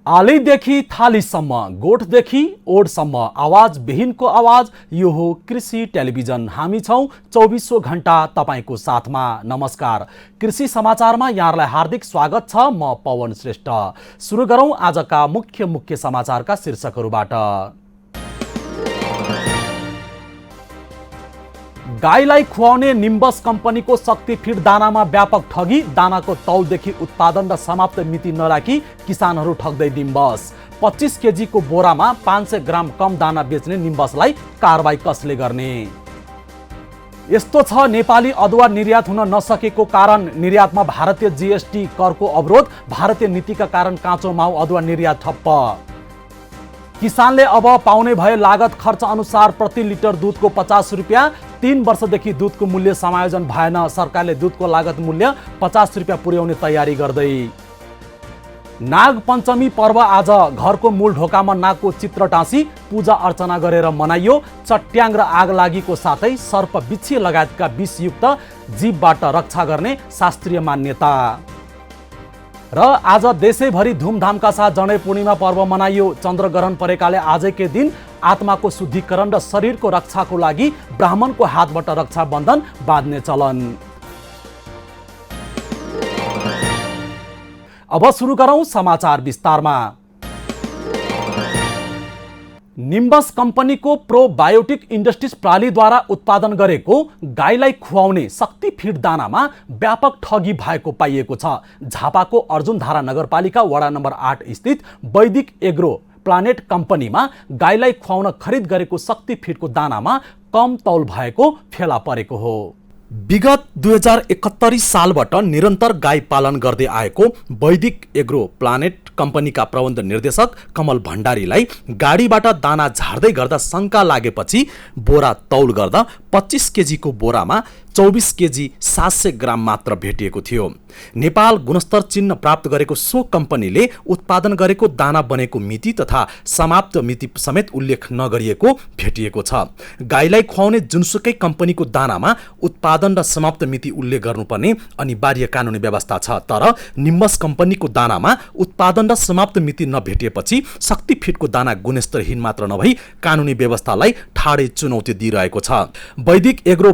आलीदेखि थालीसम्म, गोठदेखि ओडसम्म, आवाज विहीनको आवाज, यो हो कृषि टेलिभिजन। हामी छौँ 24 घण्टा तपाईको साथमा। नमस्कार, कृषि समाचारमा यहाँलाई हार्दिक स्वागत छ। म पवन श्रेष्ठ। सुरु गरौँ आजका मुख्य समाचारका शीर्षकहरूबाट। गाईलाई खुवाउने निम्बस कम्पनीको शक्ति फिड दानामा व्यापक ठगी। दानाको तौलदेखि उत्पादन र समाप्त मिति नराखी किसानहरू ठग्दै निम्बस। 25 केजीको बोरामा 500 ग्राम कम दाना बेच्ने निम्बसलाई कारबाही कसले गर्ने? यस्तो छ नेपाली अदुवा निर्यात हुन नसकेको कारण। निर्यातमा भारतीय जीएसटी करको अवरोध। भारतीय नीतिका कारण काँचो माउ अदुवा निर्यात ठप्प। किसानले अब पाउने भए लागत खर्च अनुसार प्रति लिटर दुधको 50 रुपियाँ। 3 वर्षदेखि दुधको मूल्य समायोजन भएन। सरकारले दुधको लागत मूल्य 50 रुपियाँ पुर्याउने तयारी गर्दै। नाग पञ्चमी पर्व आज घरको मूल ढोकामा नागको चित्र टाँसी पूजा अर्चना गरेर मनाइयो। चट्याङ र आग लागीको साथै सर्प बिच्छी लगायतका विषयुक्त जीवबाट रक्षा गर्ने शास्त्रीय मान्यता। र आज देशैभरि धुमधामका साथ जनै पूर्णिमा पर्व मनाइयो। चन्द्रग्रहण परेकाले आजकै दिन आत्माको शुद्धिकरण र शरीरको रक्षाको लागि ब्राह्मणको हातबाट रक्षा बन्धन बाँध्ने चलन। अब सुरु गरौँ समाचार विस्तारमा। निम्बस कम्पनीको प्रोबायोटिक इन्डस्ट्रिज प्रालीद्वारा उत्पादन गरेको गाईलाई खुवाउने शक्ति फिड दानामा व्यापक ठगी भएको पाइएको छ। झापाको अर्जुनधारा नगरपालिका वडा नम्बर 8 स्थित वैदिक एग्रो प्लानेट कम्पनीमा गाईलाई खुवाउन खरिद गरेको शक्ति फिडको दानामा कम तौल भएको फेला परेको हो। विगत 2071 सालबाट निरन्तर गाई पालन गर्दै आएको वैदिक एग्रो प्लानेट कम्पनीका प्रबन्ध निर्देशक कमल भण्डारीलाई गाडीबाट दाना झार्दै गर्दा शङ्का लागेपछि बोरा तौल गर्दा 25 केजीको बोरामा 24 केजी 700 ग्राम मात्र भेटिएको थियो। नेपाल गुणस्तर चिन्ह प्राप्त गरेको सो कम्पनीले उत्पादन गरेको दाना बनेको मिति तथा समाप्त मिति समेत उल्लेख नगरिएको भेटिएको छ। गाईलाई खुवाउने जुनसुकै कम्पनीको दानामा उत्पादन र समाप्त मिति उल्लेख गर्नुपर्ने अनिवार्य कानुनी व्यवस्था छ। तर निम्बस कम्पनीको दानामा उत्पादन र समाप्त मिति नभेटिएपछि शक्ति फिडको दाना गुणस्तरहीन मात्र नभई कानुनी व्यवस्थालाई ठाडै चुनौती दिइरहेको छ। वैदिक एग्रो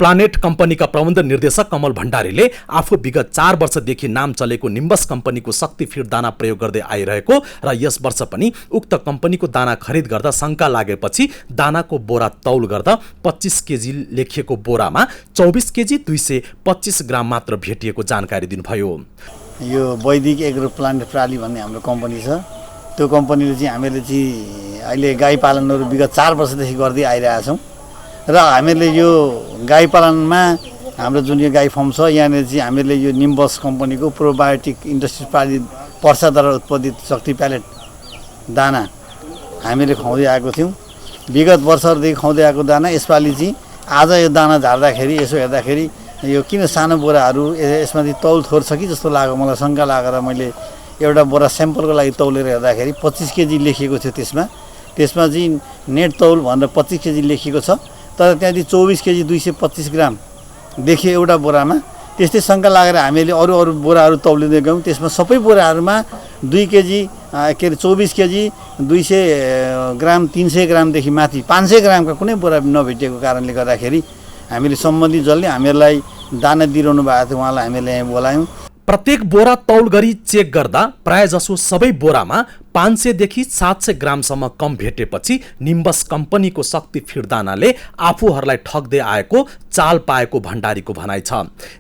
प्लानेट कम्पनीका प्रबन्ध निर्देशक कमल भण्डारीले आफू विगत 4 वर्षदेखि नाम चलेको निम्बस कम्पनीको शक्ति फिड दाना प्रयोग गर्दै आइरहेको र यस वर्ष पनि उक्त कम्पनीको दाना खरिद गर्दा शङ्का लागेपछि दानाको बोरा तौल गर्दा 25 केजी लेखिएको बोरामा 24 केजी 225 ग्राम मात्र भेटिएको जानकारी दिनुभयो। यो वैदिक एग्रो प्लानेट प्राली भन्ने हाम्रो कम्पनी छ। त्यो कम्पनीले चाहिँ हामीले चाहिँ अहिले गाई पालनहरू विगत 4 वर्षदेखि गर्दै आइरहेका छौँ र हामीले यो गाई पालनमा हाम्रो जुन यो गाई फर्म छ यहाँनिर चाहिँ हामीले यो निम्बस कम्पनीको प्रोबायोटिक इन्डस्ट्रिज प्राली पर्साद्वारा उत्पादित शक्ति प्यालेट दाना हामीले खुवाउँदै आएको थियौँ। विगत वर्षहरूदेखि खुवाउँदै आएको दाना यसपालि चाहिँ आज यो दाना झार्दाखेरि यसो हेर्दाखेरि यो किन सानो बोराहरू यसमा चाहिँ तौल थोर छ कि जस्तो लाग्यो। मलाई शङ्का लागेर मैले एउटा बोरा स्याम्पलको लागि तौलेर हेर्दाखेरि 25 केजी लेखिएको थियो। त्यसमा चाहिँ नेट तौल भनेर 25 केजी लेखिएको छ, तर त्यहाँदेखि 24 केजी 225 ग्राम देखियो एउटा बोरामा। त्यस्तै शङ्का लागेर हामीले अरू बोराहरू तौलिँदै गयौँ। त्यसमा सबै बोराहरूमा 2 केजी 24 केजी 200 ग्राम 300 ग्रामदेखि माथि 500 ग्रामका कुनै बोरा नभेटिएको कारणले गर्दाखेरि हामीले सम्बन्धित जसले हामीलाई दाना दिइरहनु भएको थियो उहाँलाई हामीले यहाँ बोलायौँ। प्रत्येक बोरा तौल गरी चेक गर्दा प्रायजसो सबै बोरामा 500 देखि 700 ग्रामसम्म कम भेटेपछि निम्बस कम्पनीको शक्ति फिड दानाले आफूहरूलाई ठग्दै आएको चाल पाएको भण्डारीको भनाइ छ।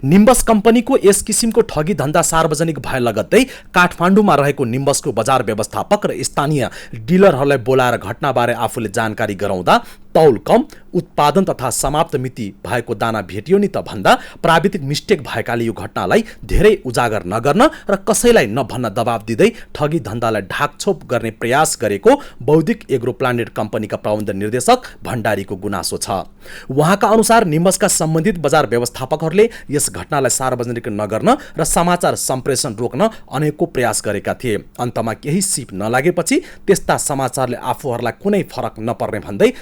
निम्बस कम्पनीको यस किसिमको ठगी धन्दा सार्वजनिक भए लगत्तै काठमाडौँमा रहेको निम्बसको बजार व्यवस्थापक र स्थानीय डिलरहरूलाई बोलाएर घटनाबारे आफूले जानकारी गराउँदा तौल कम, उत्पादन तथा समाप्त मिति भएको दाना भेटियो नि त भन्दा प्राविधिक मिस्टेक भएकाले यो घटनालाई धेरै उजागर नगर्न र कसैलाई नभन्न दबाब दिँदै ठगी धन्दालाई ढाकछोप गर्ने प्रयास गरेको वैदिक एग्रो प्लानेट कम्पनीका प्रबन्ध निर्देशक भण्डारीको गुनासो छ। उहाँका अनुसार निम्बसका सम्बन्धित बजार व्यवस्थापकहरूले यस घटनालाई सार्वजनिक नगर्न र समाचार सम्प्रेषण रोक्न अनेकौं प्रयास गरेका थिए। अन्तमा केही सिप नलागेपछि त्यस्ता समाचारले आफूहरूलाई कुनै फरक नपर्ने भन्दै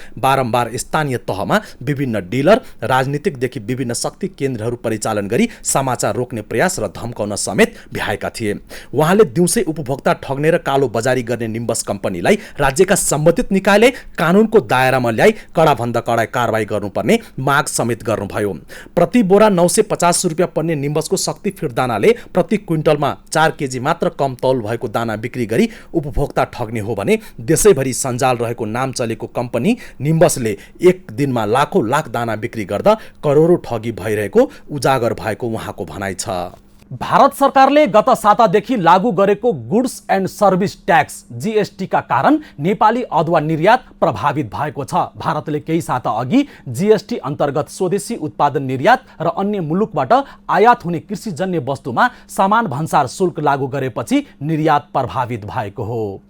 बारम्बार स्थानीय तहमा विभिन्न डिलर, राजनीतिकदेखि विभिन्न शक्ति केन्द्रहरू परिचालन गरी समाचार रोक्ने प्रयास र धम्काउन समेत भ्याएका थिए। उहाँले दिउँसै उपभोक्ता ठग्ने र कालो बजारी गर्ने निम्बस कम्पनीलाई राज्यका सम्बन्धित निकायले कानुनको दायरामा ल्याई कडाभन्दा कडा कारबाही गर्नुपर्ने माग समेत गर्नुभयो। प्रति बोरा 950 रुपियाँ पर्ने निम्बसको शक्ति फिड दानाले प्रति क्विन्टलमा 4 केजी मात्र कम तौल भएको दाना बिक्री गरी उपभोक्ता ठग्ने हो भने देशैभरि सञ्जाल रहेको नाम चलेको कम्पनी निम्बसले एक दिनमा लाखौं लाख दाना बिक्री गर्दा करोडौं ठगी भइरहेको उजागर भएको उहाँको भनाइ छ। भारत सरकारले गत सातादेखि लागू गरेको goods and service tax GST का कारण नेपाली अदुवा निर्यात प्रभावित भएको छ। भारतले केही साता अघि जीएसटी अन्तर्गत स्वदेशी उत्पादन निर्यात र अन्य मुलुकबाट आयात हुने कृषिजन्य वस्तुमा समान भन्सार शुल्क लागू गरेपछि निर्यात प्रभावित भएको हो।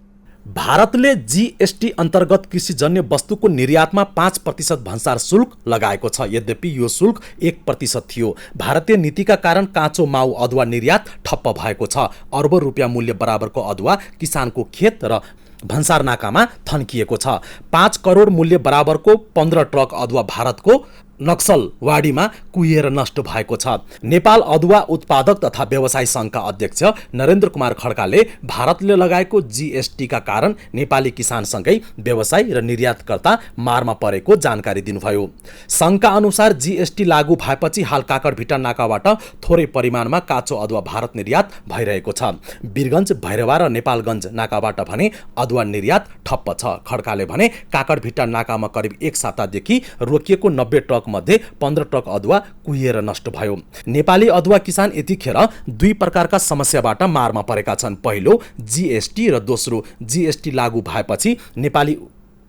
भारतले जीएसटी अन्तर्गत कृषिजन्य वस्तुको निर्यातमा 5% भन्सार शुल्क लगाएको छ। यद्यपि यो शुल्क 1% थियो। भारतीय नीतिका कारण काँचो माउ अदुवा निर्यात ठप्प भएको छ। अर्बौं रुपियाँ मूल्य बराबरको अदुवा किसानको खेत र भन्सार नाकामा थन्किएको छ। 5 करोड मूल्य बराबरको 15 ट्रक अदुवा भारतको नक्सलवाडीमा कुहिएर नष्ट भएको छ। नेपाल अदुवा उत्पादक तथा व्यवसायी संघका अध्यक्ष नरेन्द्र कुमार खड्काले भारतले लगाएको जीएसटीका कारण नेपाली किसानसँगै व्यवसायी र निर्यातकर्ता मारमा परेको जानकारी दिनुभयो। संघका अनुसार जीएसटी लागू भएपछि हाल काकडभिट्टा नाकाबाट थोरै परिमाणमा काँचो अदुवा भारत निर्यात भइरहेको छ। वीरगञ्ज, भैरवा र नेपालगञ्ज नाकाबाट भने अदुवा निर्यात ठप्प छ। खड्काले भने काकडभिट्टा नाकामा करिब 1 सातादेखि रोकिएको 90 ट्रक मध्ये 15 ट्रक अदुवा कुहिएर नष्ट भयो। नेपाली अदुवा किसान यतिखेर 2 प्रकारका समस्याबाट मारमा परेका छन्। पहिलो जीएसटी र दोस्रो जीएसटी लागू भएपछि नेपाली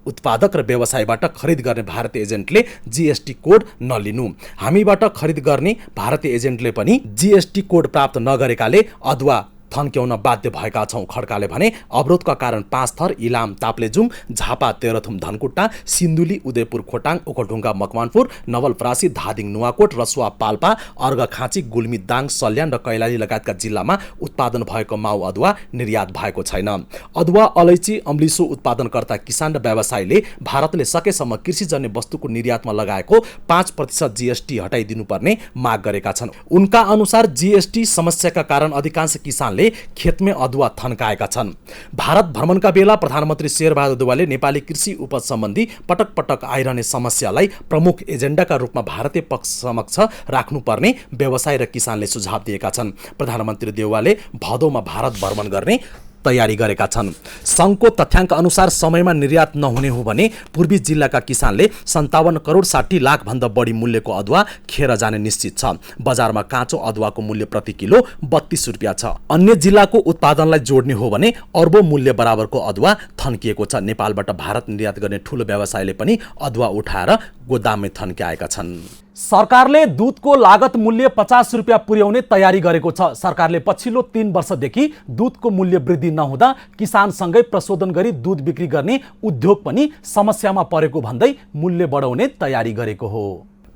उत्पादक र व्यवसायबाट खरिद गर्ने भारतीय एजेन्टले जीएसटी कोड नलिनु। हामीबाट खरिद गर्ने भारतीय एजेन्टले पनि जीएसटी कोड प्राप्त नगरेकाले अदुवा थन्क्याउन बाध्य भएका छौं। खड्काले भने अवरोधका कारण 5 थर, इलाम, ताप्लेजुङ, झापा, तेह्रथुम, धनकुट्टा, सिन्धुली, उदयपुर, खोटाङ, ओखलढुङ्गा, मकवानपुर, नवलपरासी, धादिङ, नुवाकोट, रसुवा, पाल्पा, अर्घाखाँची, गुल्मी, दाङ, सल्यान र कैलाली लगायतका जिल्लामा उत्पादन भएको माउ अदुवा निर्यात भएको छैन। अदुवा, अलैची, अम्लिसो उत्पादनकर्ता किसान र व्यवसायीले भारतले सकेसम्म कृषिजन्य वस्तुको निर्यातमा लगाएको 5% जीएसटी हटाइदिनुपर्ने माग गरेका छन्। उनका अनुसार जीएसटी समस्याका कारण अधिकांश किसान खेतमै अदुवा थन्काएका छन्। भारत भ्रमणका बेला प्रधानमन्त्री शेरबहादुर देउवाले नेपाली कृषि उपज सम्बन्धी पटक पटक आइरहने समस्यालाई प्रमुख एजेन्डाका रूपमा भारतीय पक्ष समक्ष राख्नुपर्ने व्यवसाय र किसानले सुझाव दिएका छन्। प्रधानमन्त्री देउवाले भदौमा भारत भ्रमण गर्ने तयारी गरेका छन्। संघको तथ्याङ्क अनुसार समयमा निर्यात नहुने हो भने पूर्वी जिल्लाका किसानले 57 करोड 60 लाख भन्दा बढी मूल्यको अदुवा खेर जाने निश्चित छ। बजारमा काँचो अदुवाको मूल्य प्रति किलो 32 रुपियाँ छ। अन्य जिल्लाको उत्पादनलाई जोड्ने हो भने अर्बौं मूल्य बराबरको अदुवा थन्किएको छ। नेपालबाट भारत निर्यात गर्ने ठूलो व्यवसायले पनि अदुवा उठाएर गोदाममै थन्क्याएका छन्। सरकारले दूधको लागत मूल्य 50 रुपियाँ पुर्याउने तयारी गरेको छ। सरकारले पछिल्लो 3 वर्षदेखि दूधको मूल्य वृद्धि नहुँदा किसानसँगै प्रशोधन गरी दूध बिक्री गर्ने उद्योग पनि समस्यामा परेको भन्दै मूल्य बढाउने तयारी गरेको हो।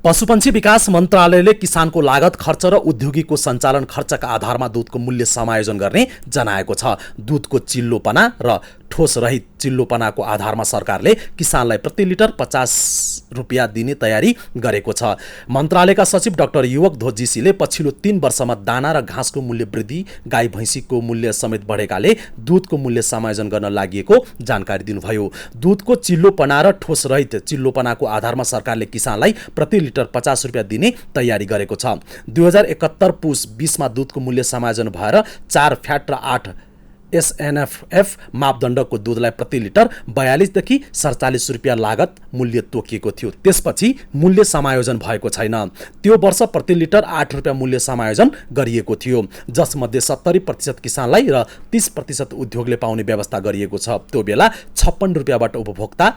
पशुपन्छी विकास मन्त्रालयले किसानको लागत खर्च र उद्योगीको सञ्चालन खर्चका आधारमा दूधको मूल्य समायोजन गर्ने जनाएको छ। दूधको चिल्लोपना र ठोस रहित चिल्लोपनाको आधारमा सरकारले किसानलाई प्रति लिटर 50 रुपियाँ दिने तयारी गरेको छ। मन्त्रालयका सचिव डाक्टर युवक ध्वजीसीले पछिल्लो 3 वर्षमा दाना र घाँसको मूल्य वृद्धि, गाई भैँसीको मूल्य समेत बढेकाले दूधको मूल्य समायोजन गर्न लागि जानकारी दिनुभयो। दूधको चिल्लोपना र ठोस रहित चिल्लोपनाको आधारमा सरकारले किसानलाई प्रति लिटर 50 रुपियाँ दिने तयारी गरेको छ। 2071 पुस 20 मा दूधको मूल्य समायोजन भएर 4 फ्याट र 8 एसएनएफएफ मापदण्डको दूधलाई प्रति लिटर 42 देखि 47 रुपियाँ लागत मूल्य तोकिएको थियो। त्यसपछि मूल्य समायोजन भएको छैन। त्यो वर्ष प्रति लिटर 8 रुपियाँ मूल्य समायोजन गरिएको थियो, जसमध्ये 70% किसानलाई र 30% उद्योगले पाउने व्यवस्था गरिएको छ। त्यो बेला 56 रुपियाँबाट उपभोक्ता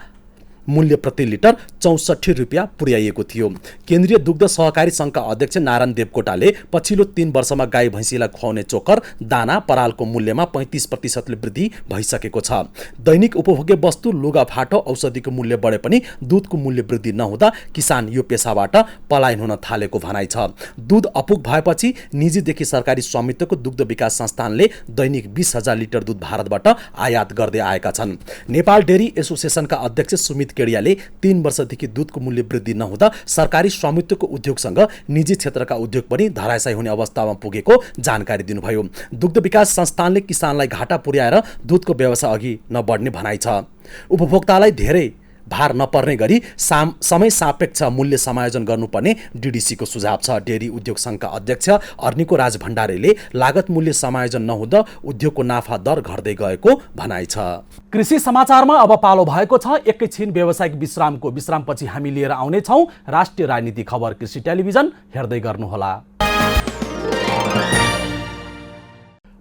मूल्य प्रति लिटर 64 रुपियाँ पुर्याइएको थियो। केन्द्रीय दुग्ध सहकारी संघका अध्यक्ष नारायण देवकोटाले पछिल्लो 3 वर्षमा गाई भैँसीलाई खुवाउने चोकर, दाना, परालको मूल्यमा 35% वृद्धि भइसकेको छ। दैनिक उपभोग्य वस्तु, लुगाफाटो, औषधिको मूल्य बढे पनि दूधको मूल्य वृद्धि नहुँदा किसान यो पेसाबाट पलायन हुन थालेको भनाइ छ। दूध अपुग भएपछि निजीदेखि सरकारी स्वामित्वको दुग्ध विकास संस्थानले दैनिक 20,000 लिटर दूध भारतबाट आयात गर्दै आएका छन्। नेपाल डेरी एसोसिएसनका अध्यक्ष सुमित केडियाले 3 वर्षदेखि दूधको मूल्य वृद्धि नहुँदा सरकारी स्वामित्वको उद्योगसँग निजी क्षेत्रका उद्योग पनि धराशायी हुने अवस्थामा पुगेको जानकारी दिनुभयो। दुग्ध विकास संस्थानले किसानलाई घाटा पुर्याएर दूधको व्यवसाय अघि नबढ्ने भनाइ छ। उपभोक्तालाई धेरै भार नपर्ने गरी समय सापेक्ष मूल्य समायोजन गर्नुपर्ने डिडिसीको सुझाव छ। डेरी उद्योग सङ्घका अध्यक्ष अर्निको राज भण्डारीले लागत मूल्य समायोजन नहुँदा उद्योगको नाफा दर घट्दै गएको भनाइ छ। कृषि समाचारमा अब पालो भएको छ एकैछिन व्यावसायिक विश्रामपछि हामी लिएर आउनेछौँ राष्ट्रिय राजनीति खबर। कृषि टेलिभिजन हेर्दै गर्नुहोला।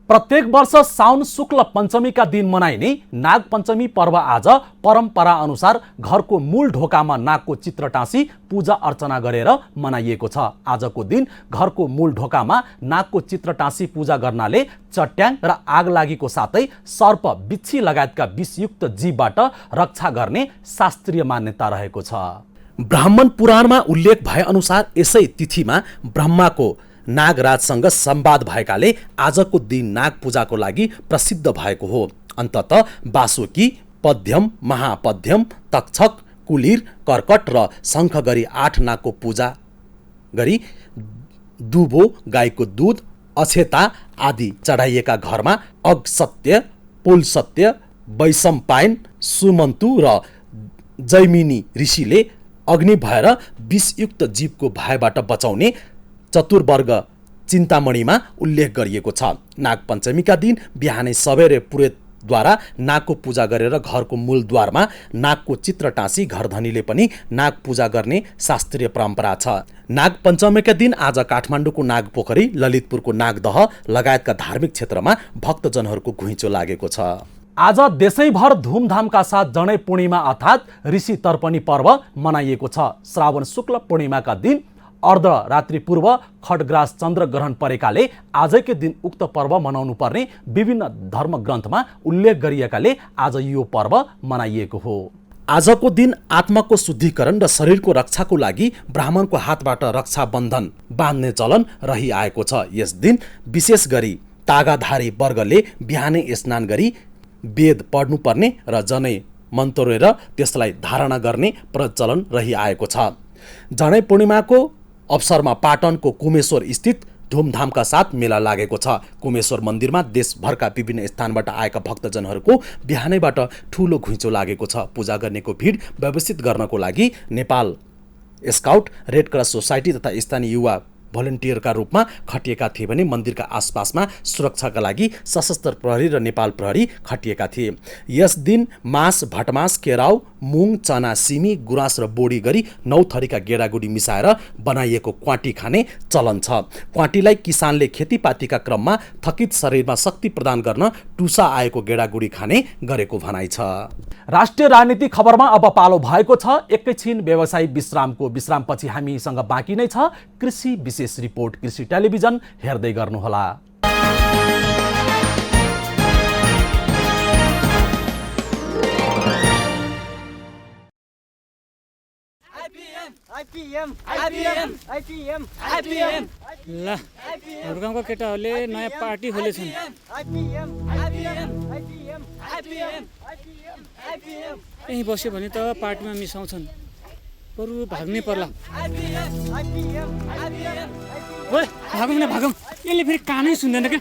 प्रत्येक वर्ष साउन शुक्ल पञ्चमीका दिन मनाइने नाग पञ्चमी पर्व आज परम्परा अनुसार घरको मूल ढोकामा नागको चित्र टाँसी पूजा अर्चना गरेर मनाइएको छ। आजको दिन घरको मूल ढोकामा नागको चित्र टाँसी पूजा गर्नाले चट्याङ र आगलागीको साथै सर्प, बिच्छी लगायतका विषयुक्त जीवबाट रक्षा गर्ने शास्त्रीय मान्यता रहेको छ। ब्राह्मण पुराणमा उल्लेख भए अनुसार यसै तिथिमा ब्रह्माको नागराजसँग संवाद भएकाले आजको दिन नाग पूजाको लागि प्रसिद्ध भएको हो। अन्ततः बासुकी, पद्यम, महापद्यम, तक्षक, कुलिर, कर्कट र शङ्ख गरी 8 नागको पूजा गरी दुबो, गाईको दूध, अक्षता आदि चढाइएका घरमा अगसत्य, पुलसत्य, वैशम्पायन, सुमन्तु र जैमिनी ऋषिले अग्नि भएर विषयुक्त जीवको भयबाट बचाउने चतुर्वर्ग चिन्तामणिमा उल्लेख गरिएको छ। नागपञ्चमीका दिन बिहानै सबेरै पुरोहितद्वारा नागको पूजा गरेर घरको मूलद्वारमा नागको चित्र टाँसी घरधनीले पनि नाग पूजा गर्ने शास्त्रीय परम्परा छ। नागपञ्चमीका दिन आज काठमाडौँको नागपोखरी, ललितपुरको नागदह लगायतका धार्मिक क्षेत्रमा भक्तजनहरूको घुइँचो लागेको छ। आज देशैभर धुमधामका साथ जनै पूर्णिमा अर्थात् ऋषि तर्पणी पर्व मनाइएको छ। श्रावण शुक्ल पूर्णिमाका दिन अर्धरात्रि पूर्व खड्ग्रास चन्द्र ग्रहण परेकाले आजकै दिन उक्त पर्व मनाउनु पर्ने विभिन्न धर्मग्रन्थमा उल्लेख गरिएकाले आज यो पर्व मनाइएको हो। आजको दिन आत्माको शुद्धिकरण र शरीरको रक्षाको लागि ब्राह्मणको हातबाट रक्षा बन्धन बाँध्ने चलन रहिआएको छ। यस दिन विशेष गरी तागाधारी वर्गले बिहानै स्नान गरी वेद पढ्नुपर्ने र जनै मन्तरेर त्यसलाई धारणा गर्ने प्रचलन रहिआएको छ। जनै पूर्णिमाको अवसरमा पाटनको कुमेश्वर स्थित धुमधामका साथ मेला लागेको छ। कुमेश्वर मन्दिरमा देशभरका विभिन्न स्थानबाट आएका भक्तजनहरूको बिहानैबाट ठूलो घुइँचो लागेको छ। पूजा गर्नेको भिड व्यवस्थित गर्नको लागि Nepal scout, red cross society तथा स्थानीय युवा भोलिन्टियरका रूपमा खटिएका थिए भने मन्दिरका आसपासमा सुरक्षाका लागि सशस्त्र प्रहरी र नेपाल प्रहरी खटिएका थिए। यस दिन मास, भटमास, केराउ, मुङ, चना, सिमी, गुराँस र बोडी गरी 9 थरीका गेडागुडी मिसाएर बनाइएको क्वाटी खाने चलन छ। क्वाटीलाई किसानले खेतीपातीका क्रममा थकित शरीरमा शक्ति प्रदान गर्न टुसा आएको गेडागुडी खाने गरेको भनाइ छ। राष्ट्रिय राजनीति खबरमा अब पालो भएको छ एकैछिन व्यवसायिक विश्रामपछि हामीसँग बाँकी नै छ कृषि विशेष रिपोर्ट। कृषि टेलिभिजन हेर्दै गर्नुहोला। ल हाम्रो गाउँका केटाहरूले नयाँ पार्टी खोलेछन्। यहीँ बस्यो भने त पार्टीमा मिसाउँछन्, बरु भाग्नै पर्ला। भागौँ न भागौँ, यसले फेरि कानै सुन्दैन क्या।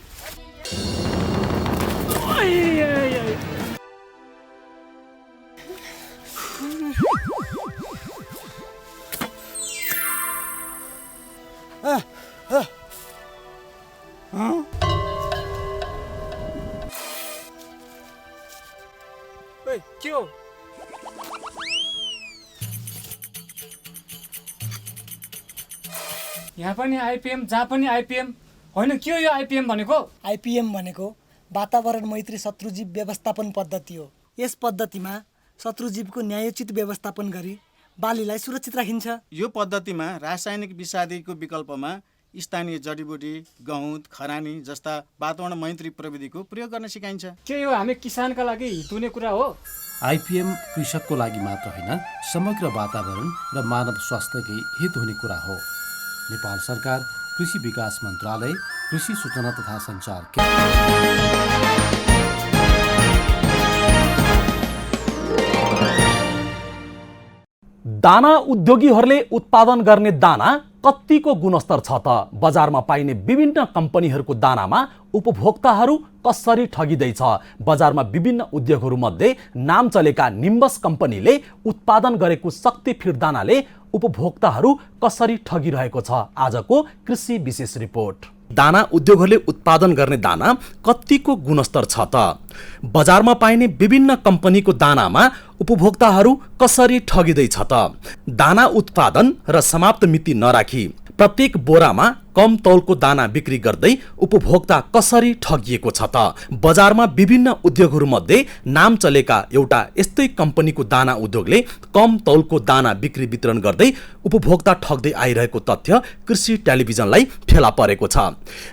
के हो? यहाँ पनि आइपिएम, जहाँ पनि आइपिएम होइन। के हो यो आइपिएम भनेको? आइपिएम भनेको वातावरण मैत्री शत्रुजीव व्यवस्थापन पद्धति हो। यस पद्धतिमा शत्रुजीवको न्यायोचित व्यवस्थापन गरी बालीलाई सुरक्षित राखिन्छ। यो पद्धतिमा रासायनिक विषादीको विकल्पमा स्थानीय जडीबुटी, गहुँत, खरानी जस्ता वातावरण मैत्री प्रविधिको प्रयोग गर्न सिकाइन्छ। के यो हामी किसानका लागि हित हुने कुरा हो? आइपिएम कृषकको लागि मात्र होइन, समग्र वातावरण र मानव स्वास्थ्यकै हित हुने कुरा हो। नेपाल सरकार, कृषि विकास मन्त्रालय, कृषि सूचना तथा सञ्चार दाना उद्योगीहरूले उत्पादन गर्ने दाना कतिको गुणस्तर छ त? बजारमा पाइने विभिन्न कम्पनीहरूको दानामा उपभोक्ताहरू कसरी ठगिँदैछ? बजारमा विभिन्न उद्योगहरूमध्ये नाम चलेका निम्बस कम्पनीले उत्पादन गरेको शक्ति फिड दानाले उपभोक्ताहरू कसरी ठगिरहेको छ? आजको कृषि विशेष रिपोर्ट। दाना उद्योगहरूले उत्पादन गर्ने दाना कतिको गुणस्तर छ त? बजारमा पाइने विभिन्न कम्पनीको दानामा उपभोक्ताहरू कसरी ठगिँदैछ त? दाना उत्पादन र समाप्त मिति नराखी प्रत्येक बोरामा कम तौलको दाना बिक्री गर्दै उपभोक्ता कसरी ठगिएको छ त? बजारमा विभिन्न उद्योगहरूमध्ये नाम चलेका एउटा यस्तै कम्पनीको दाना उद्योगले कम तौलको दाना बिक्री वितरण गर्दै उपभोक्ता ठग्दै आइरहेको तथ्य कृषि टेलिभिजनलाई फेला परेको छ।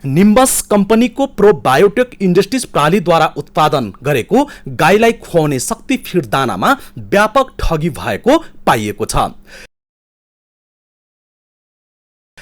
निम्बस कम्पनीको प्रोबायोटिक इन्डस्ट्रिज प्रणालीद्वारा उत्पादन गरेको गाईलाई खुवाउने शक्ति फिड दानामा व्यापक ठगी भएको पाइएको छ।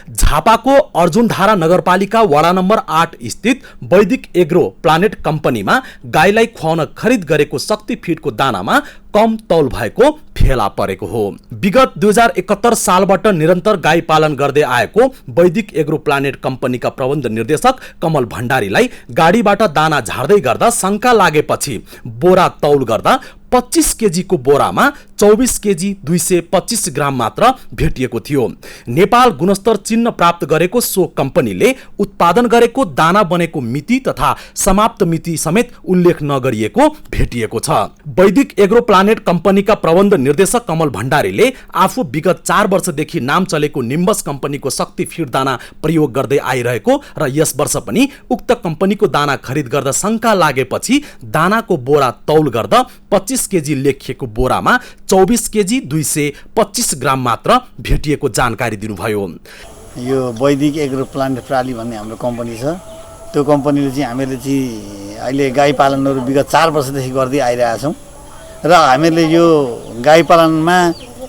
झापाको अर्जुनधारा नगरपालिका वडा नम्बर 8 स्थित वैदिक एग्रो प्लानेट कम्पनीमा गाईलाई खुवाउन खरिद गरेको शक्ति फिडको दानामा कम तौल भएको फेला परेको हो। विगत 2071 सालबाट निरन्तर गाई पालन गर्दै आएको वैदिक एग्रो प्लानेट कम्पनीका प्रबन्ध निर्देशक कमल भण्डारीलाई गाडीबाट दाना झार्दै गर्दा शंका लागेपछि बोरा तौल गर्दा 25 केजीको बोरामा 24 केजी 225 ग्राम मात्र भेटिएको थियो। नेपाल गुणस्तर चिन्ह प्राप्त गरेको सो कम्पनीले उत्पादन गरेको दाना बनेको मिति तथा समाप्त मिति समेत उल्लेख नगरिएको भेटिएको छ। वैदिक एग्रो प्लानेट कम्पनीका प्रबन्ध निर्देशक कमल भण्डारीले आफू विगत 4 वर्षदेखि नाम चलेको निम्बस कम्पनीको शक्ति फिड दाना प्रयोग गर्दै आइरहेको र यस वर्ष पनि उक्त कम्पनीको दाना खरिद गर्दा शंका लागेपछि दानाको बोरा तौल गर्दा 25 केजी लेखिएको बोरामा 24 केजी 225 ग्राम मात्र भेटिएको जानकारी दिनुभयो। यो वैदिक एग्रो प्लान्ट प्रणाली भन्ने हाम्रो कम्पनी छ। त्यो कम्पनीले चाहिँ हामीले चाहिँ अहिले गाई पालनहरू विगत 4 वर्षदेखि गर्दै आइरहेका छौँ र हामीले यो गाई पालनमा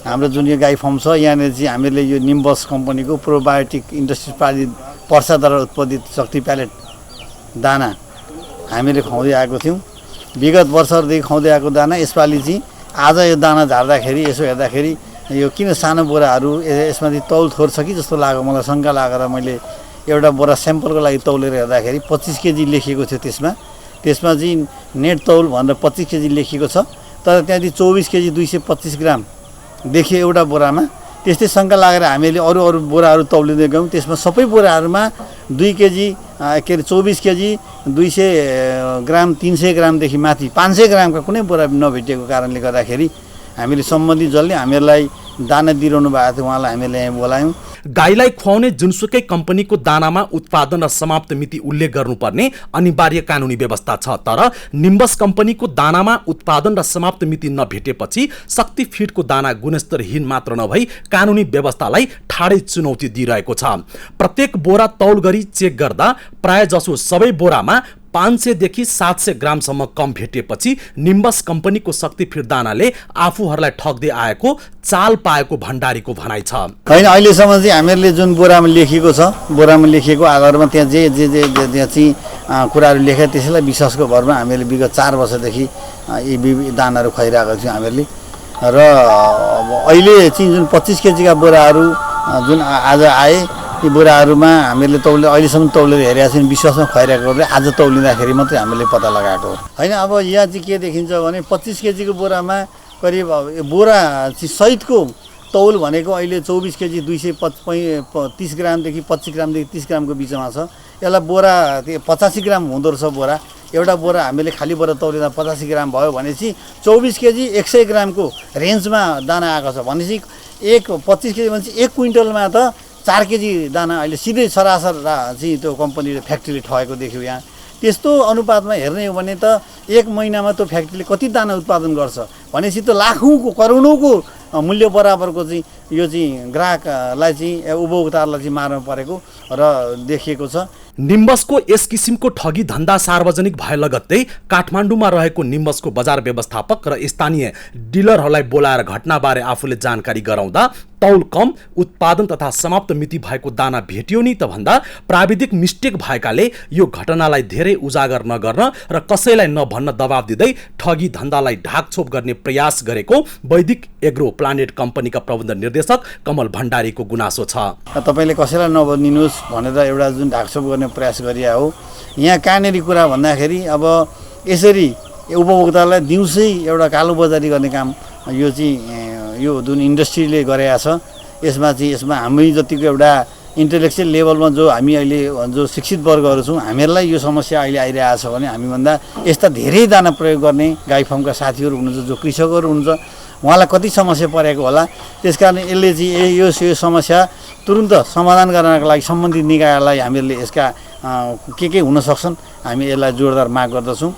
हाम्रो जुन यो गाई फार्म छ यहाँनिर चाहिँ हामीले यो निम्बस कम्पनीको प्रोबायोटिक इन्डस्ट्रिज प्रणाली पर्साद्वारा उत्पादित शक्ति प्यालेट दाना हामीले खुवाउँदै आएको थियौँ। विगत वर्षहरूदेखि खुवाउँदै आएको दाना यसपालि चाहिँ आज यो दाना झार्दाखेरि यसो हेर्दाखेरि यो किन सानो बोराहरू यसमाथि तौल थोर छ कि जस्तो लाग्यो। मलाई शङ्का लागेर मैले एउटा बोरा स्याम्पलको लागि तौलेर हेर्दाखेरि 25 केजी लेखिएको थियो। त्यसमा चाहिँ नेट तौल भनेर 25 केजी लेखिएको छ, तर त्यहाँदेखि 24 केजी 225 ग्राम देखियो एउटा बोरामा। त्यस्तै शङ्का लागेर हामीले अरू बोराहरू तौलिँदै गयौँ। त्यसमा सबै बोराहरूमा 2 केजी के अरे 24 केजी 200 ग्राम 300 ग्रामदेखि माथि 500 ग्रामका कुनै बोरा नभेटिएको कारणले गर्दाखेरि हामीले सम्बन्धित जसले हामीहरूलाई दाना दिइरहनु भएको थियो उहाँलाई हामीले यहाँ बोलायौँ। गाईलाई खुवाउने जुनसुकै कम्पनीको दानामा उत्पादन र समाप्त मिति उल्लेख गर्नुपर्ने अनिवार्य कानुनी व्यवस्था छ, तर निम्बस कम्पनीको दानामा उत्पादन र समाप्त मिति नभेटेपछि शक्ति फिडको दाना गुणस्तरहीन मात्र नभई कानुनी व्यवस्थालाई ठाडै चुनौती दिइरहेको छ। प्रत्येक बोरा तौल गरी चेक गर्दा प्राय जसो सबै बोरामा 500 देखि 700 ग्रामसम्म कम भेटिएपछि निम्बस कम्पनीको शक्ति फिड दानाले आफूहरूलाई ठग्दै आएको चाल पाएको भण्डारीको भनाइ छ। होइन, अहिलेसम्म चाहिँ हामीहरूले जुन बोरामा लेखिएको छ, बोरामा लेखिएको आधारमा त्यहाँ जे चाहिँ कुराहरू लेखे त्यसैलाई विश्वासको भरमा हामीले विगत 4 वर्षदेखि यी दानाहरू खुवाइरहेको छौँ हामीहरूले। र अहिले चाहिँ जुन 25 केजीका बोराहरू जुन आज आए यी बोराहरूमा हामीले अहिलेसम्म तौलेर हेरेका छौँ, विश्वासमा खुवाइरहेको आज तौलिँदाखेरि मात्रै हामीले पत्ता लगाएको हो। होइन, अब यहाँ चाहिँ के देखिन्छ भने 25 केजीको बोरामा करिब बोरा चाहिँ सहितको तौल भनेको अहिले 24 केजी 230 ग्रामदेखि 25 ग्रामदेखि 30 ग्रामको बिचमा छ। यसलाई बोरा 85 ग्राम हुँदो रहेछ बोरा। एउटा बोरा हामीले खाली बोरा तौलिँदा 85 ग्राम भयो भनेपछि 24 केजी 100 ग्रामको रेन्जमा दाना आएको छ भनेपछि 25 केजी भनेपछि 1 क्विन्टलमा त 4 केजी दाना अहिले सिधै सरासर चाहिँ त्यो कम्पनीले फ्याक्ट्रीले ठगेको देख्यो। यहाँ त्यस्तो अनुपातमा हेर्ने हो भने त 1 महिनामा त्यो फ्याक्ट्रीले कति दाना उत्पादन गर्छ भनेपछि त लाखौँको करोडौँको मूल्य बराबरको चाहिँ यो चाहिँ ग्राहकलाई चाहिँ उपभोक्ताहरूलाई चाहिँ मार्न परेको र देखिएको छ। निम्बसको यस किसिमको ठगी धन्दा सार्वजनिक भए लगत्तै काठमाडौँमा रहेको निम्बसको बजार व्यवस्थापक र स्थानीय डिलरहरूलाई बोलाएर घटनाबारे आफूले जानकारी गराउँदा तौल कम, उत्पादन तथा समाप्त मिति भएको दाना भेटियो नि त भन्दा प्राविधिक मिस्टेक भएकाले यो घटनालाई धेरै उजागर नगर्न र कसैलाई नभन्न दबाब दिँदै ठगी धन्दालाई ढाकछोप गर्ने प्रयास गरेको वैदिक एग्रो प्लानेट कम्पनीका प्रबन्ध निर्देशक कमल भण्डारीको गुनासो छ। तपाईँले कसैलाई नभनिदिनुहोस् भनेर एउटा जुन ढाकछोप गर्ने प्रयास गरिया हो। यहाँ कहाँनेरि कुरा भन्दाखेरि अब यसरी उपभोक्तालाई दिउँसै एउटा कालो बजारी गर्ने काम यो चाहिँ यो जुन इन्डस्ट्रीले गरेका छ, यसमा हामी जतिको एउटा इन्टेलेक्चुअल लेभलमा जो हामी अहिले जो शिक्षित वर्गहरू छौँ, हामीहरूलाई यो समस्या अहिले आइरहेको छ भने हामीभन्दा यस्ता धेरै दाना प्रयोग गर्ने गाई फार्मका साथीहरू हुनुहुन्छ, जो कृषकहरू हुनुहुन्छ, उहाँलाई कति समस्या परेको होला। त्यसकारण यसले चाहिँ यो समस्या तुरुन्त समाधान गर्नका लागि सम्बन्धित निकायलाई हामीहरूले यसका के हुन सक्छन् हामी यसलाई जोरदार माग गर्दछौँ।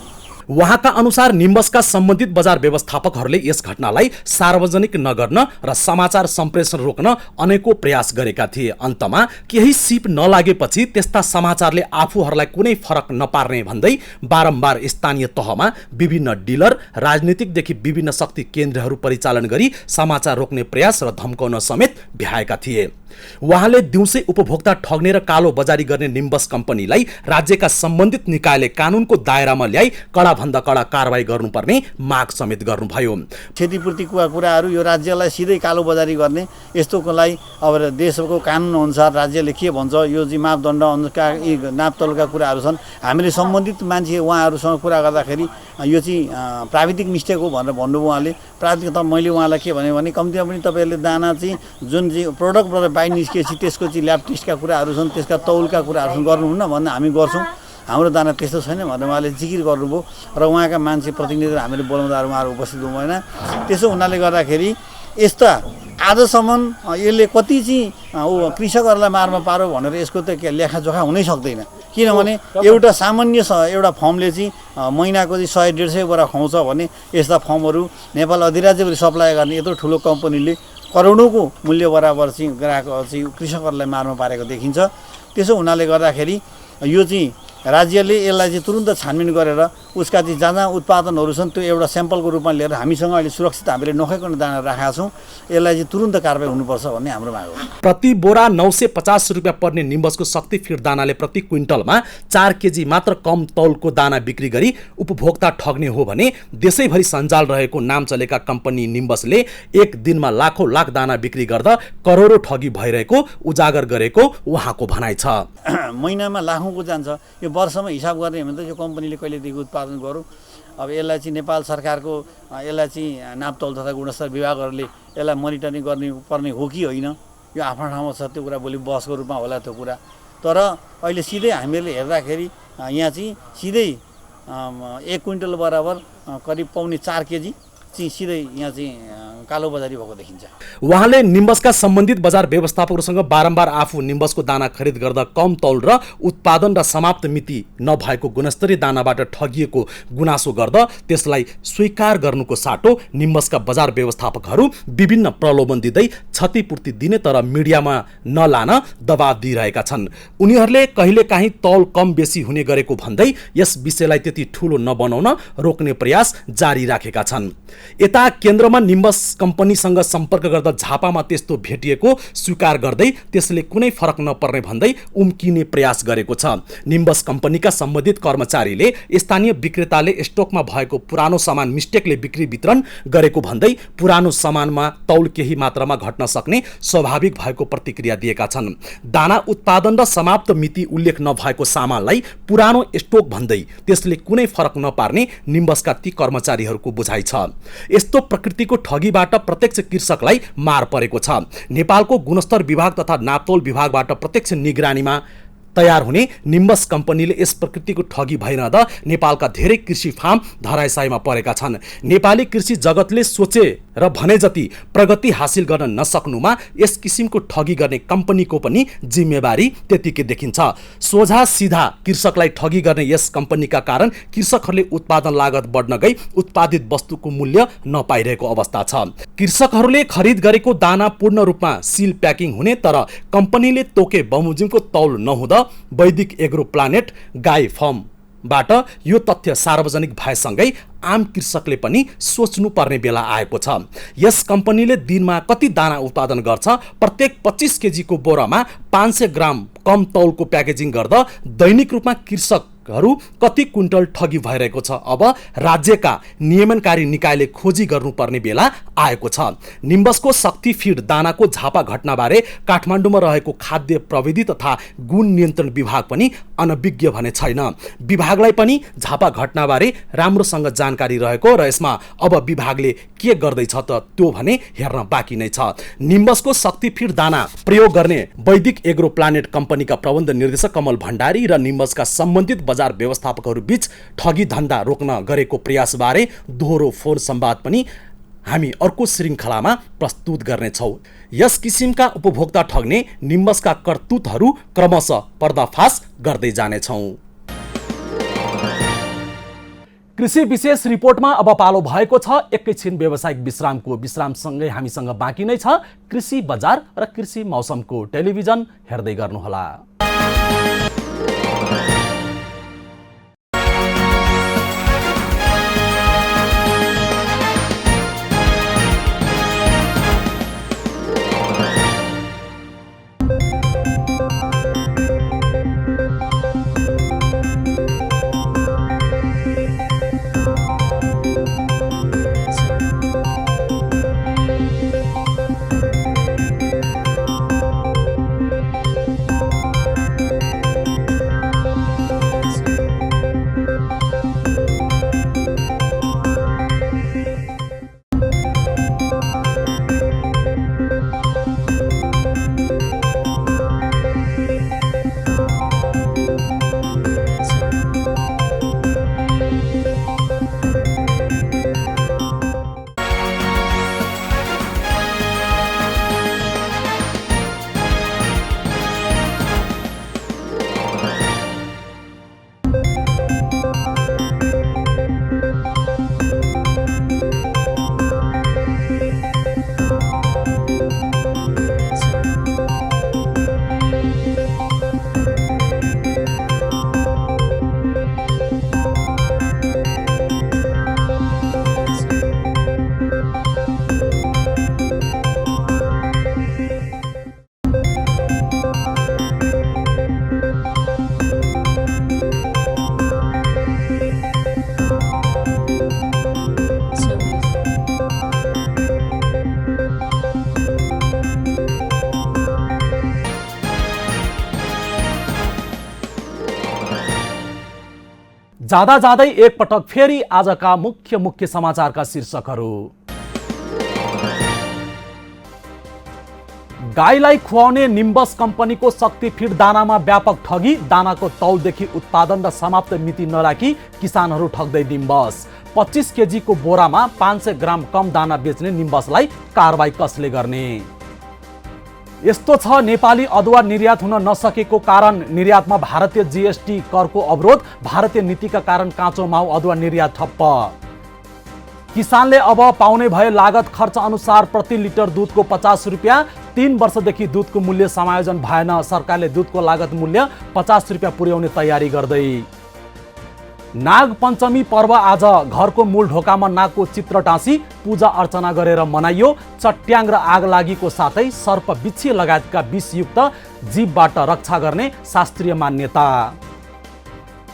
उहाँका अनुसार निम्बसका सम्बन्धित बजार व्यवस्थापकहरूले यस घटनालाई सार्वजनिक नगर्न र समाचार सम्प्रेषण रोक्न अनेकौं प्रयास गरेका थिए। अन्तमा केही सिप नलागेपछि त्यस्ता समाचारले आफूहरूलाई कुनै फरक नपार्ने भन्दै बारम्बार स्थानीय तहमा विभिन्न डिलर, राजनीतिकदेखि विभिन्न शक्ति केन्द्रहरू परिचालन गरी समाचार रोक्ने प्रयास र धम्काउन समेत भ्याएका थिए। उहाँले दिउँसै उपभोक्ता ठग्ने र कालो बजारी गर्ने निम्बस कम्पनीलाई राज्यका सम्बन्धित निकायले कानुनको दायरामा ल्याई कडाभन्दा कडा कारबाही गर्नुपर्ने माग समेत गर्नुभयो। क्षतिपूर्तिका कुराहरू यो राज्यलाई सिधै कालो बजारी गर्ने यस्तोको लागि अब देशको कानुन अनुसार राज्यले के भन्छ यो चाहिँ मापदण्ड अनुसार यी नापतोलका कुराहरू छन्। हामीले सम्बन्धित मान्छे उहाँहरूसँग कुरा गर्दाखेरि यो चाहिँ प्राविधिक मिस्टेक हो भनेर भन्नुभयो उहाँले। प्राविधिक त मैले उहाँलाई के भने कम्तीमा पनि तपाईँहरूले दाना चाहिँ जुन चाहिँ प्रडक्टबाट बाहिर निस्केपछि त्यसको चाहिँ ल्याब टेस्टका कुराहरू छन्, त्यसका तौलका कुराहरू छन्, गर्नुहुन्न भन्दा हामी गर्छौँ, हाम्रो दाना त्यस्तो छैन भनेर उहाँले जिकिर गर्नुभयो र उहाँका मान्छे प्रतिनिधिहरू हामीले बोलाउँदा उहाँहरू उपस्थित हुनुभएन। त्यसो हुनाले गर्दाखेरि यस्ता आजसम्म यसले कति चाहिँ कृषकहरूलाई मारमा पारो भनेर यसको त लेखाजोखा हुनै सक्दैन। किनभने एउटा सामान्य एउटा फर्मले चाहिँ महिनाको चाहिँ 100-150 बोरा खुवाउँछ भने यस्ता फर्महरू नेपाल अधिराज्यभरि सप्लाई गर्ने यत्रो ठुलो कम्पनीले करोडौँको मूल्य बराबर चाहिँ ग्राहक चाहिँ कृषकहरूलाई मारमा पारेको देखिन्छ। त्यसो हुनाले गर्दाखेरि यो चाहिँ राज्यले यसलाई चाहिँ तुरुन्त छानबिन गरेर उसका चाहिँ जहाँ उत्पादनहरू छन् त्यो एउटा स्याम्पलको रूपमा लिएर हामीसँग अहिले सुरक्षित हामीले नखाइकन दाना राखेका छौँ, यसलाई चाहिँ तुरुन्त कारबाही हुनुपर्छ भन्ने हाम्रो माग हो। प्रति बोरा 950 रुपियाँ पर्ने निम्बसको शक्ति फिड दानाले प्रति क्विन्टलमा 4 केजी मात्र कम तौलको दाना बिक्री गरी उपभोक्ता ठग्ने हो भने देशैभरि सञ्जाल रहेको नाम चलेका कम्पनी निम्बसले एक दिनमा लाखौं लाख दाना बिक्री गर्दा करोडौं ठगी भइरहेको उजागर गरेको उहाँको भनाइ छ। महिनामा लाखौंको जान्छ, यो वर्षमा हिसाब गर्ने हो भने त यो कम्पनीले कहिलेदेखि उत्पादन गरौँ। अब यसलाई चाहिँ नेपाल सरकारको यसलाई चाहिँ नापतौल तथा गुणस्तर विभागहरूले यसलाई मोनिटरिङ गर्ने पर्ने हो कि होइन, यो आफ्नो ठाउँमा छ, त्यो कुरा भोलि बहसको रूपमा होला त्यो कुरा। तर अहिले सिधै हामीहरूले हेर्दाखेरि यहाँ चाहिँ सिधै 1 क्विन्टल बराबर करिब 4 केजी चाहिँ सिधै यहाँ चाहिँ कालो बजारी भएको देखिन्छ। उहाँले निम्बसका सम्बन्धित बजार व्यवस्थापकहरूसँग बारम्बार आफू निम्बसको दाना खरिद गर्दा कम तौल र उत्पादन र समाप्त मिति नभएको गुणस्तरीय दानाबाट ठगिएको गुनासो गर्दा त्यसलाई स्वीकार गर्नुको साटो निम्बसका बजार व्यवस्थापकहरू विभिन्न प्रलोभन दिँदै क्षतिपूर्ति दिने तर मिडियामा नलान दबाब दिइरहेका छन्। उनीहरूले कहिलेकाहीँ तौल कम बेसी हुने गरेको भन्दै यस विषयलाई त्यति ठूलो नबनाउन रोक्ने प्रयास जारी राखेका छन्। यता केन्द्रमा निम्बस कम्पनीसँग सम्पर्क गर्दा झापामा त्यस्तो भेटिएको स्वीकार गर्दै त्यसले कुनै फरक नपर्ने भन्दै उम्किने प्रयास गरेको छ। निम्बस कम्पनीका सम्बन्धित कर्मचारीले स्थानीय विक्रेताले स्टकमा भएको पुरानो सामान मिस्टेकले बिक्री वितरण गरेको भन्दै पुरानो सामानमा तौल केही मात्रामा घट्न सक्ने स्वाभाविक भएको प्रतिक्रिया दिएका छन्। दाना उत्पादन र समाप्त मिति उल्लेख नभएको सामानलाई पुरानो स्टक भन्दै त्यसले कुनै फरक नपार्ने निम्बसका ती कर्मचारीहरूको बुझाइ छ। यस्तो प्रकृतिको ठगीबाट प्रत्यक्ष कृषकलाई मार परेको छ। नेपालको गुणस्तर विभाग तथा नापतोल विभागबाट प्रत्यक्ष निगरानीमा तयार हुने निम्बस कम्पनीले यस प्रकृतिको ठगी भइरहँदा नेपालका धेरै कृषि फार्म धराशायीमा परेका छन्। नेपाली कृषि जगतले सोचे र भने जति प्रगति हासिल गर्न नसक्नुमा यस किसिमको ठगी गर्ने कम्पनीको पनि जिम्मेवारी त्यतिकै देखिन्छ। सोझा सिधा कृषकलाई ठगी गर्ने यस कम्पनीका कारण कृषकहरूले उत्पादन लागत बढ्न गई उत्पादित वस्तुको मूल्य नपाइरहेको अवस्था छ। कृषकहरूले खरिद गरेको दाना पूर्ण रूपमा सिल प्याकिङ हुने तर कम्पनीले तोके बमोजिमको तौल नहुँदा वैदिक एग्रो प्लानेट गाई फर्म बाट यो तथ्य सार्वजनिक भएसँगै आम कृषकले पनि सोच्नुपर्ने बेला आएको छ। यस कम्पनीले दिनमा कति दाना उत्पादन गर्छ? प्रत्येक 25 केजीको बोरामा 500 ग्राम कम तौलको प्याकेजिङ गर्दा दैनिक रूपमा कृषकहरू कति क्विन्टल ठगी भइरहेको छ? अब राज्यका नियमनकारी निकायले खोजी गर्नुपर्ने बेला आएको छ। निम्बसको शक्ति फिड दानाको झापा घटनाबारे काठमाडौँमा रहेको खाद्य प्रविधि तथा गुण नियन्त्रण विभाग पनि अनभिज्ञ भने छैन। विभागलाई पनि झापा घटनाबारे राम्रोसँग जानकारी रहेको र यसमा अब विभागले के गर्दैछ त त्यो भने हेर्न बाँकी नै छ। निम्बसको शक्ति फिड दाना प्रयोग गर्ने वैदिक एग्रो प्लानेट कम्पनीका प्रबन्ध निर्देशक कमल भण्डारी र निम्बसका सम्बन्धित बजार व्यवस्थापकहरू बीच ठगी धन्दा रोक्न गरेको प्रयासबारे दोहोरो फोन संवाद पनि हामी अर्को श्रृङ्खलामा प्रस्तुत गर्नेछौँ। यस किसिमका उपभोक्ता ठग्ने निम्बसका करतुतहरू क्रमशः पर्दाफास गर्दै जानेछौँ। कृषि विशेष रिपोर्टमा अब पालो भएको छ एकैछिन व्यावसायिक विश्रामको। विश्रामसँगै हामीसँग बाँकी नै छ कृषि बजार र कृषि मौसमको। टेलिभिजन हेर्दै गर्नुहोला। जाँदा जाँदै एक पटक फेरि आजका मुख्य समाचारका शीर्षकहरू। गाईलाई खुवाउने निम्बस कम्पनीको शक्ति फिड दानामा व्यापक ठगी। दानाको तौलदेखि उत्पादन र समाप्त मिति नराखी किसानहरू ठग्दै निम्बस। 25 केजीको बोरामा 500 ग्राम कम दाना बेच्ने निम्बसलाई कारबाही कसले गर्ने? यस्तो छ नेपाली अदुवा निर्यात हुन नसकेको कारण। निर्यातमा भारतीय जीएसटी करको अवरोध। भारतीय नीतिका कारण काँचो माउ अदुवा निर्यात ठप्प। किसानले अब पाउने भए लागत खर्च अनुसार प्रति लिटर दुधको 50 रुपियाँ। 3 वर्षदेखि दुधको मूल्य समायोजन भएन। सरकारले दुधको लागत मूल्य 50 रुपियाँ पुर्याउने तयारी गर्दै। नाग पञ्चमी पर्व आज घरको मूल ढोकामा नागको चित्र टाँसी पूजा अर्चना गरेर मनाइयो। चट्याङ र आगलागीको साथै सर्प बिच्छी लगायतका विषयुक्त जीवबाट रक्षा गर्ने शास्त्रीय मान्यता।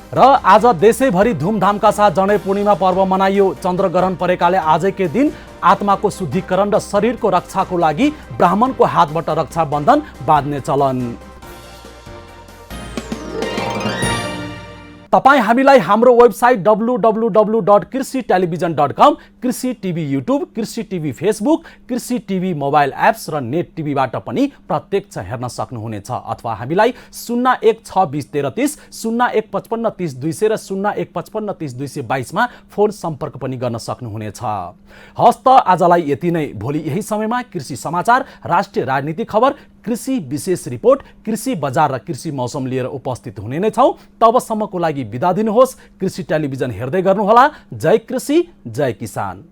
र आज देशैभरि धुमधामका साथ जनै पूर्णिमा पर्व मनाइयो। चन्द्रग्रहण परेकाले आजकै दिन आत्माको शुद्धिकरण र शरीरको रक्षाको लागि ब्राह्मणको हातबाट रक्षा बन्धन बाँध्ने चलन। तपाईँ हामीलाई हाम्रो वेबसाइट www.कृषिटेलिभिजन.com, कृषि टिभी युट्युब, कृषि टिभी फेसबुक, कृषि टिभी मोबाइल एप्स र नेट टिभीबाट पनि प्रत्यक्ष हेर्न सक्नुहुनेछ। अथवा हामीलाई 016233 015530 र 015530 मा फोन सम्पर्क पनि गर्न सक्नुहुनेछ। हस्त आजलाई यति नै। भोलि यही समयमा कृषि समाचार, राष्ट्रिय राजनीतिक खबर, कृषि विशेष रिपोर्ट, कृषि बजार र कृषि मौसम लिएर उपस्थित हुने नै छौँ। तबसम्मको लागि बिदा दिनुहोस्। कृषि टेलिभिजन हेर्दै गर्नुहोला। जय कृषि, जय किसान।